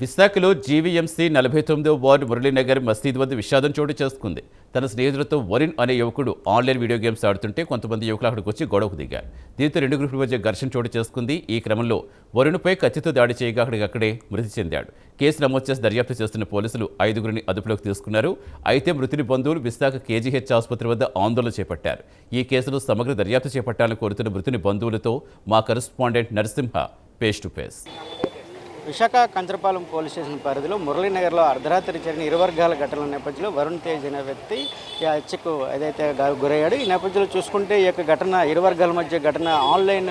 విశాఖలో GVMC 49వ ward Muralinagar మసీద్ వద్ద విషాదం చోటు చేసుకుంది. తన స్నేహితులతో వరుణ్ అనే యువకుడు ఆన్లైన్ వీడియో గేమ్స్ ఆడుతుంటే కొంతమంది యువకులు అక్కడికి వచ్చి గొడవకు దిగారు. దీంతో రెండు గ్రూపుల మధ్య ఘర్షణ చోటు చేసుకుంది. ఈ క్రమంలో వరుణ్పై కత్తితో దాడి చేయగా అక్కడికక్కడే మృతి చెందాడు. కేసు నమోదు చేసి దర్యాప్తు చేస్తున్న పోలీసులు 5గురిని అదుపులోకి తీసుకున్నారు. అయితే మృతుని బంధువులు విశాఖ కేజీహెచ్ ఆసుపత్రి వద్ద ఆందోళన చేపట్టారు. ఈ కేసులో సమగ్ర దర్యాప్తు చేపట్టాలని కోరుతున్న మృతుని బంధువులతో మా correspondent Narasimha face to face. Visakha Kancharapalem police station పరిధిలో మురళీనగర్లో అర్ధరాత్రి జరిగిన ఇరు వర్గాల ఘటనల నేపథ్యంలో వరుణ్ తేజ్ అనే వ్యక్తి ఈ హత్యకు ఏదైతే గురయ్యాడు. ఈ నేపథ్యంలో చూసుకుంటే ఈ యొక్క ఘటన ఇరు వర్గాల మధ్య ఘటన ఆన్లైన్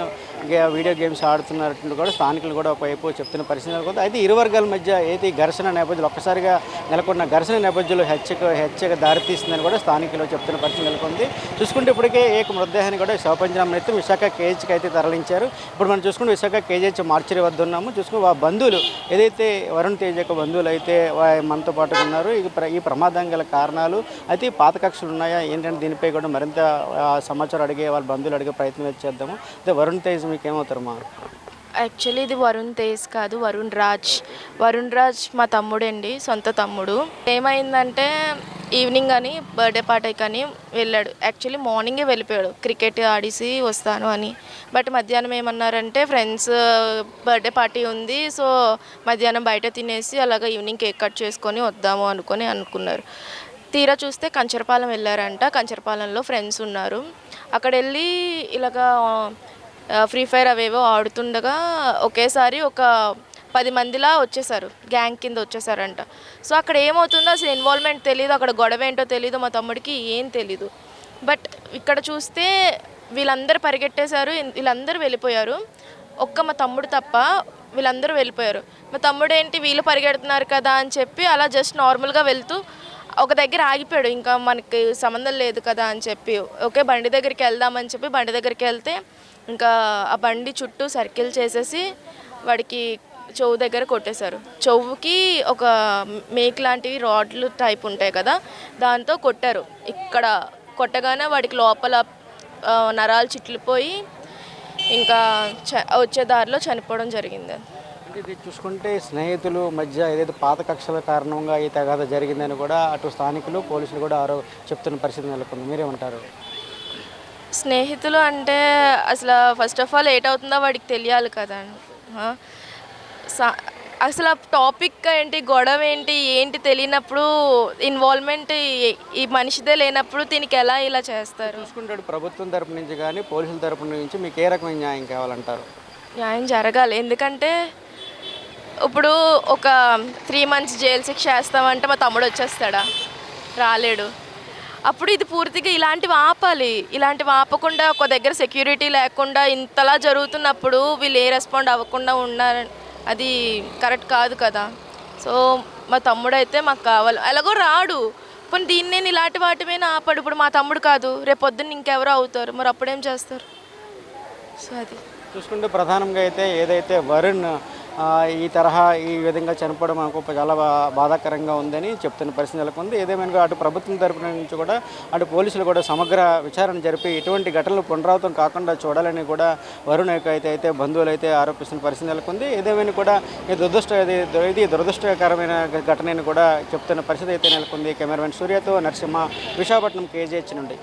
వీడియో గేమ్స్ ఆడుతున్నట్టు కూడా స్థానికులు కూడా ఒకవైపు చెప్తున్న పరిస్థితి నెలకొంది. అయితే ఇరు వర్గాల మధ్య అయితే ఈ ఘర్షణ నేపథ్యంలో ఒక్కసారిగా నెలకొన్న ఘర్షణ నేపథ్యంలో హత్యకు దారితీస్తుందని కూడా స్థానికులు చెప్తున్న పరిస్థితి నెలకొంది. చూసుకుంటే ఇప్పటికే ఏక మృతదేహాన్ని కూడా శవపంజరం ఎత్తి విశాఖ కేజీకి అయితే తరలించారు. ఇప్పుడు మనం చూసుకుంటే విశాఖ కేజీహెచ్ మార్చరీ వద్ద ఉన్నాము. చూసుకుని ఆ బంధువులు ఏదైతే వరుణ్ తేజ్ యొక్క బంధువులు అయితే మనతో పాటు ఉన్నారు. ఈ ప్రమాదం గల కారణాలు అయితే పాత కక్షలు ఉన్నాయా ఏంటంటే దీనిపై కూడా మరింత సమాచారం అడిగే వాళ్ళ బంధువులు అడిగే ప్రయత్నం చేద్దాము. అయితే వరుణ్ తేజ్ మీకు ఏమవుతారు మా? యాక్చువల్లీ ఇది వరుణ్ తేజ్ కాదు, వరుణ్ రాజ్ మా తమ్ముడండి, సొంత తమ్ముడు. ఏమైందంటే ఈవినింగ్ అని బర్త్డే పార్టీకి అని వెళ్ళాడు. యాక్చువల్లీ మార్నింగే వెళ్ళిపోయాడు క్రికెట్ ఆడేసి వస్తాను అని. బట్ మధ్యాహ్నం ఏమన్నారంటే ఫ్రెండ్స్ బర్త్డే పార్టీ ఉంది, సో మధ్యాహ్నం బయట తినేసి అలాగా ఈవినింగ్ కేక్ కట్ చేసుకొని వద్దాము అనుకున్నారు. తీరా చూస్తే కంచరపాలెం వెళ్ళారంట. కంచరపాలెంలో ఫ్రెండ్స్ ఉన్నారు. అక్కడ వెళ్ళి ఇలాగా ఫ్రీ ఫైర్ అవేవో ఆడుతుండగా ఒకేసారి ఒక 10 మందిలా వచ్చేసారు, గ్యాంగ్ కింద వచ్చేసారంట. సో అక్కడ ఏమవుతుందో అసలు ఇన్వాల్వ్మెంట్ తెలియదు, అక్కడ గొడవ ఏంటో తెలియదు, మా తమ్ముడికి ఏం తెలీదు. బట్ ఇక్కడ చూస్తే వీళ్ళందరూ పరిగెట్టేశారు, వీళ్ళందరూ వెళ్ళిపోయారు. మా తమ్ముడు తప్ప వీళ్ళందరూ వెళ్ళిపోయారు. మా తమ్ముడు ఏంటి వీళ్ళు పరిగెడుతున్నారు కదా అని చెప్పి అలా జస్ట్ నార్మల్గా వెళ్తూ ఒక దగ్గర ఆగిపోయాడు. ఇంకా మనకి సంబంధం లేదు కదా అని చెప్పి ఓకే బండి దగ్గరికి వెళ్దామని చెప్పి బండి దగ్గరికి వెళ్తే ఇంకా ఆ బండి చుట్టూ సర్కిల్ చేసేసి వాడికి చెవు దగ్గర కొట్టేశారు. చెవుకి ఒక మేక్ లాంటివి రాడ్లు టైప్ ఉంటాయి కదా, దాంతో కొట్టారు. ఇక్కడ కొట్టగానే వాడికి లోపల నరాలు చిట్లిపోయి ఇంకా వచ్చే దారిలో చనిపోవడం జరిగింది. ఇది చూసుకుంటే స్నేహితులు మధ్య ఏదైతే పాత కక్షల కారణంగా ఈ తగాద జరిగిందని కూడా అటు స్థానికులు పోలీసులు కూడా చెప్తున్న పరిస్థితి నెలకొంది. మీరేమంటారు? స్నేహితులు అంటే అసలు ఫస్ట్ ఆఫ్ ఆల్ ఏటవుతుందో వాడికి తెలియాలి కదా. అసలు ఆ టాపిక్ ఏంటి, గొడవ ఏంటి తెలియనప్పుడు, ఇన్వాల్వ్మెంట్ ఈ మనిషిదే లేనప్పుడు దీనికి ఎలా ఇలా చేస్తారు? చూసుకుంటాడు ప్రభుత్వం తరపు నుంచి కానీ పోలీసుల తరపు నుంచి మీకు ఏ రకమైన న్యాయం కావాలంటారు? న్యాయం జరగాలి. ఎందుకంటే ఇప్పుడు ఒక 3 months జైలు శిక్ష వేస్తామంటే మా తమ్ముడు వచ్చేస్తాడా? రాలేడు. అప్పుడు ఇది పూర్తిగా ఇలాంటివి ఆపాలి. ఇలాంటివి ఆపకుండా ఒక దగ్గర సెక్యూరిటీ లేకుండా ఇంతలా జరుగుతున్నప్పుడు వీళ్ళు ఏ రెస్పాండ్ అవ్వకుండా ఉన్నారు, అది కరెక్ట్ కాదు కదా. సో మా తమ్ముడు అయితే మాకు కావాలి. ఎలాగో రాడు, పోనీ దీన్ని నేను ఇలాంటి వాటి మీద ఆపాడు. ఇప్పుడు మా తమ్ముడు కాదు, రేపు పొద్దున్న ఇంకెవరో అవుతారు, మరి అప్పుడేం చేస్తారు? సో అది చూసుకుంటే ప్రధానంగా అయితే ఏదైతే వరుణ్ ఈ తరహా ఈ విధంగా చనిపోవడం మనకు చాలా బాధాకరంగా ఉందని చెప్తున్న పరిస్థితి నెలకొంది. ఏదేమైనా అటు ప్రభుత్వం తరపున నుంచి కూడా అటు పోలీసులు కూడా సమగ్ర విచారణ జరిపి ఇటువంటి ఘటనలు పునరావృతం కాకుండా చూడాలని కూడా వరుణ్ అయితే బంధువులు అయితే ఆరోపిస్తున్న పరిస్థితి నెలకొంది. ఏదేమైనా కూడా ఇది దురదృష్టకరమైన ఘటనని కూడా చెప్తున్న పరిస్థితి అయితే నెలకొంది. కెమెరామెన్ సూర్యతో నరసింహ, విశాఖపట్నం కేజీహెచ్ నుండి.